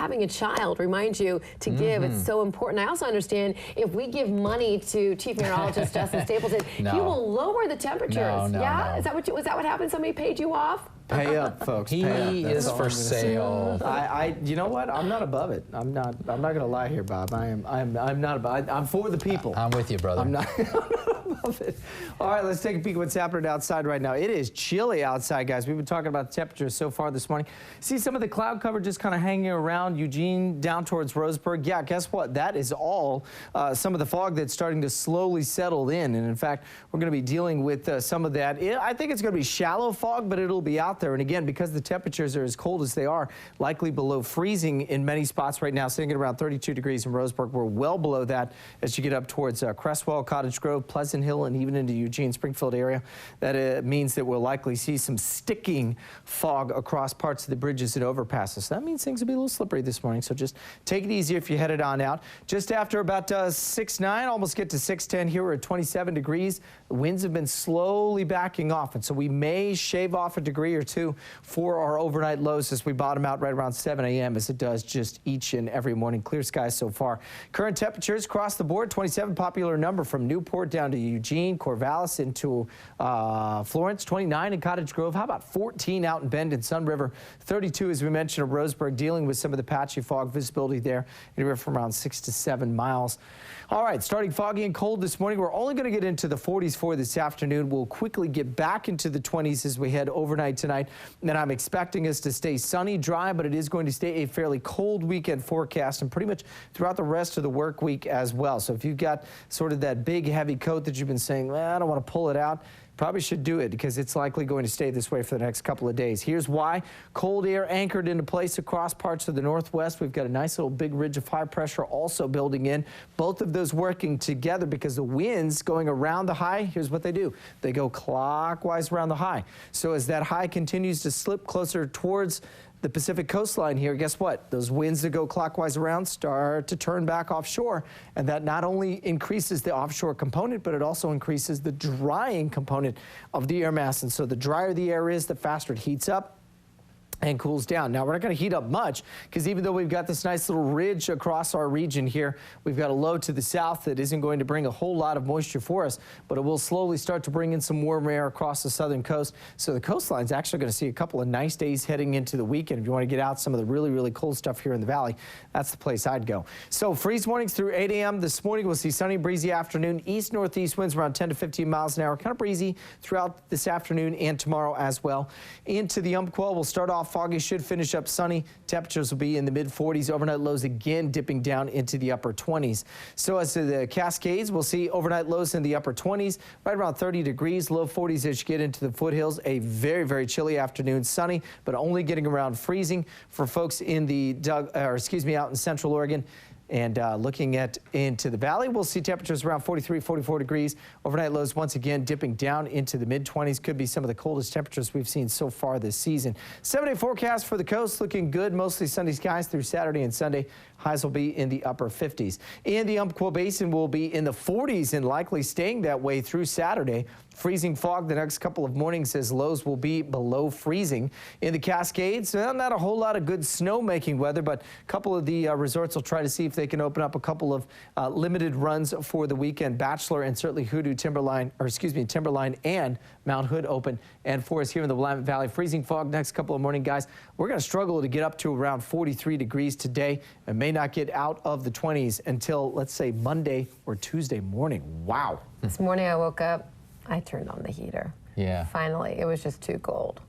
having a child reminds you to give. It's so important. I also understand if we give money to Chief Meteorologist Justin Stapleton, he will lower the temperatures. No. Is that what happened? Somebody paid you off? Pay up, folks. He is for sale. You know what? I'm not above it. I'm not going to lie here, Bob. I'm not above it. I'm for the people. I'm with you, brother. I'm not above it. All right, let's take a peek at what's happening outside right now. It is chilly outside, guys. We've been talking about the temperatures so far this morning. See some of the cloud cover just kind of hanging around Eugene down towards Roseburg. Yeah, guess what? That is all some of the fog that's starting to slowly settle in. And in fact, we're going to be dealing with some of that. I think it's going to be shallow fog, but it'll be out there. And again, because the temperatures are as cold as they are, likely below freezing in many spots right now, sitting at around 32 degrees in Roseburg. We're well below that as you get up towards Crestwell, Cottage Grove, Pleasant Hill, and even into Eugene, Springfield area. That means that we'll likely see some sticking fog across parts of the bridges and overpasses. So that means things will be a little slippery this morning. So just take it easy if you headed on out. Just after about 6-9, almost get to 6-10 here, we're at 27 degrees. The winds have been slowly backing off, and so we may shave off a degree or two for our overnight lows as we bottom out right around 7 a.m. as it does just each and every morning. Clear skies so far. Current temperatures across the board, 27, popular number from Newport down to Eugene, Corvallis into Florence, 29 in Cottage Grove. How about 14 out in Bend and Sun River? 32, as we mentioned, of Roseburg, dealing with some of the patchy fog visibility there, anywhere from around 6 to 7 miles. All right, starting foggy and cold this morning. We're only going to get into the 40s for this afternoon. We'll quickly get back into the 20s as we head overnight tonight. And then I'm expecting us to stay sunny, dry, but it is going to stay a fairly cold weekend forecast and pretty much throughout the rest of the work week as well. So if you've got sort of that big heavy coat that you've been saying, well, I don't want to pull it out, probably should do it because it's likely going to stay this way for the next couple of days. Here's why. Cold air anchored into place across parts of the northwest. We've got a nice little big ridge of high pressure also building in. Both of those working together because the winds going around the high, here's what they do. They go clockwise around the high. So as that high continues to slip closer towards the Pacific coastline here, guess what? Those winds that go clockwise around start to turn back offshore, and that not only increases the offshore component, but it also increases the drying component of the air mass. And so the drier the air is, the faster it heats up and cools down. Now, we're not going to heat up much because even though we've got this nice little ridge across our region here, we've got a low to the south that isn't going to bring a whole lot of moisture for us, but it will slowly start to bring in some warm air across the southern coast. So the coastline's actually going to see a couple of nice days heading into the weekend. If you want to get out some of the really, really cold stuff here in the valley, that's the place I'd go. So freeze mornings through 8 a.m. This morning, we'll see sunny, breezy afternoon. East-northeast winds around 10 to 15 miles an hour. Kind of breezy throughout this afternoon and tomorrow as well. Into the Umpqua, we'll start off foggy, should finish up sunny. Temperatures will be in the mid-40s. Overnight lows again dipping down into the upper 20s. So as to the Cascades, we'll see overnight lows in the upper 20s, right around 30 degrees, low 40s as you get into the foothills. A very, very chilly afternoon, sunny, but only getting around freezing for folks in the out in Central Oregon. And looking into the valley, we'll see temperatures around 43, 44 degrees. Overnight lows once again dipping down into the mid-20s. Could be some of the coldest temperatures we've seen so far this season. 7-day forecast for the coast looking good. Mostly sunny skies through Saturday and Sunday. Highs will be in the upper 50s. In the Umpqua Basin will be in the 40s and likely staying that way through Saturday. Freezing fog the next couple of mornings as lows will be below freezing. In the Cascades, well, not a whole lot of good snowmaking weather, but a couple of the resorts will try to see if they can open up a couple of limited runs for the weekend. Bachelor and certainly Hoodoo, Timberline and Mount Hood open. And for us here in the Willamette Valley, freezing fog next couple of morning, guys. We're going to struggle to get up to around 43 degrees today and may not get out of the 20s until, let's say, Monday or Tuesday morning. Wow. This morning I woke up, I turned on the heater. Yeah. Finally, it was just too cold.